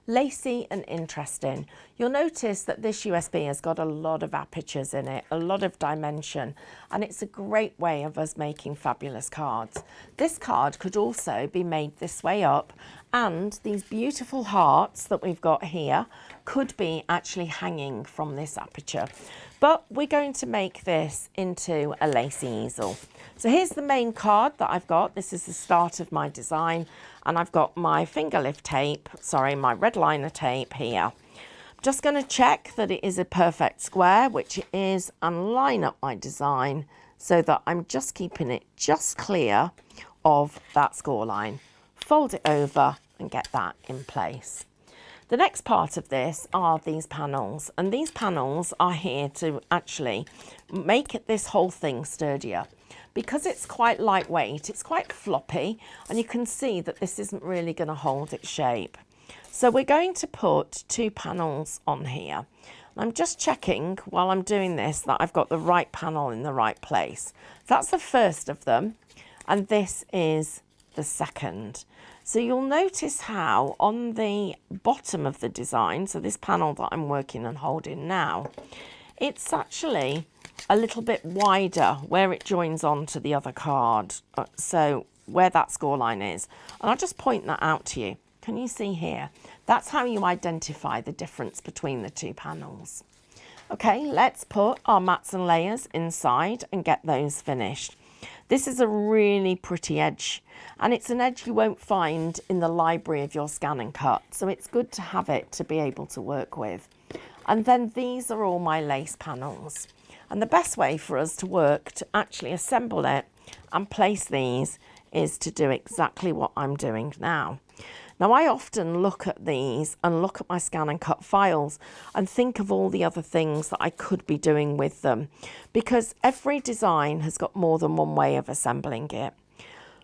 lacy and interesting. You'll notice that this USB has got a lot of apertures in it, a lot of dimension, and it's a great way of us making fabulous cards. This card could also be made this way up, and these beautiful hearts that we've got here could be actually hanging from this aperture. But we're going to make this into a lacy easel. So here's the main card that I've got. This is the start of my design, and I've got my finger lift tape, my red liner tape here. I'm just going to check that it is a perfect square, which it is, and line up my design so that I'm just keeping it just clear of that score line. Fold it over and get that in place. The next part of this are these panels, and these panels are here to actually make this whole thing sturdier. Because it's quite lightweight, it's quite floppy, and you can see that this isn't really going to hold its shape. So we're going to put 2 panels on here. I'm just checking while I'm doing this that I've got the right panel in the right place. That's the first of them, and this is the second. So you'll notice how on the bottom of the design, so this panel that I'm working and holding now, it's actually a little bit wider where it joins on to the other card, so where that score line is. And I'll just point that out to you. Can you see here? That's how you identify the difference between the 2 panels. Okay, let's put our mats and layers inside and get those finished. This is a really pretty edge, and it's an edge you won't find in the library of your scan and cut, so it's good to have it to be able to work with. And then these are all my lace panels. And the best way for us to work to actually assemble it and place these is to do exactly what I'm doing now. Now, I often look at these and look at my scan and cut files and think of all the other things that I could be doing with them, because every design has got more than one way of assembling it.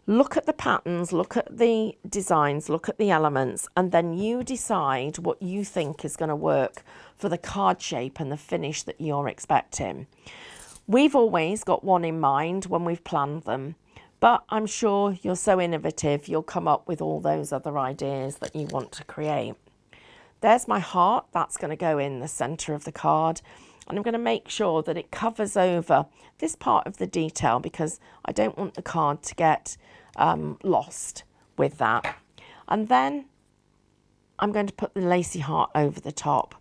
Look at the patterns, look at the designs, look at the elements, and then you decide what you think is going to work for the card shape and the finish that you're expecting. We've always got one in mind when we've planned them, but I'm sure you're so innovative, you'll come up with all those other ideas that you want to create. There's my heart. That's going to go in the center of the card. And I'm going to make sure that it covers over this part of the detail because I don't want the card to get lost with that. And then I'm going to put the lacy heart over the top.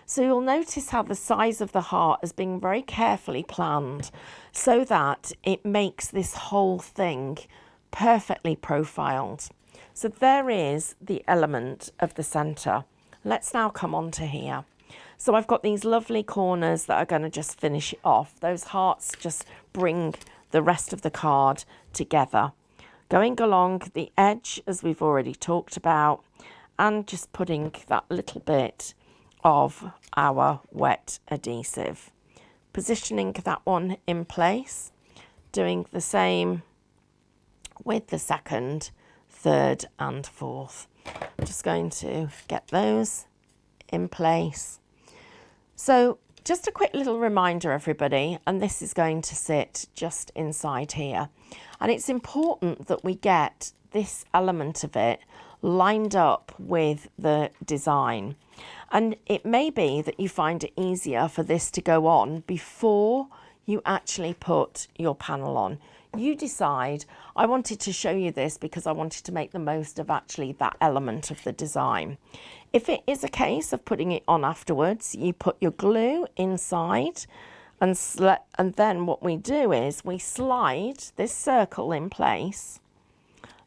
So you'll notice how the size of the heart has been very carefully planned so that it makes this whole thing perfectly profiled. So there is the element of the center. Let's now come on to here. So I've got these lovely corners that are going to just finish it off. Those hearts just bring the rest of the card together. Going along the edge, as we've already talked about, and just putting that little bit of our wet adhesive. Positioning that one in place, doing the same with the second, third and fourth. Just going to get those in place. So just a quick little reminder, everybody, and this is going to sit just inside here. And it's important that we get this element of it lined up with the design. And it may be that you find it easier for this to go on before you actually put your panel on. You decide. I wanted to show you this because I wanted to make the most of actually that element of the design. If it is a case of putting it on afterwards, you put your glue inside and then what we do is we slide this circle in place,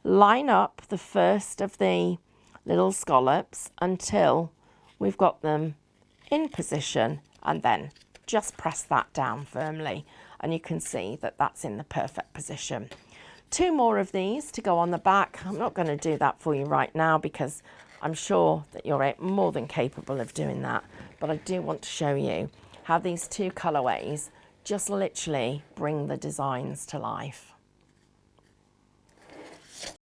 line up the first of the little scallops until we've got them in position, and then just press that down firmly and you can see that that's in the perfect position. 2 more of these to go on the back. I'm not going to do that for you right now because I'm sure that you're more than capable of doing that, but I do want to show you how these 2 colorways just literally bring the designs to life.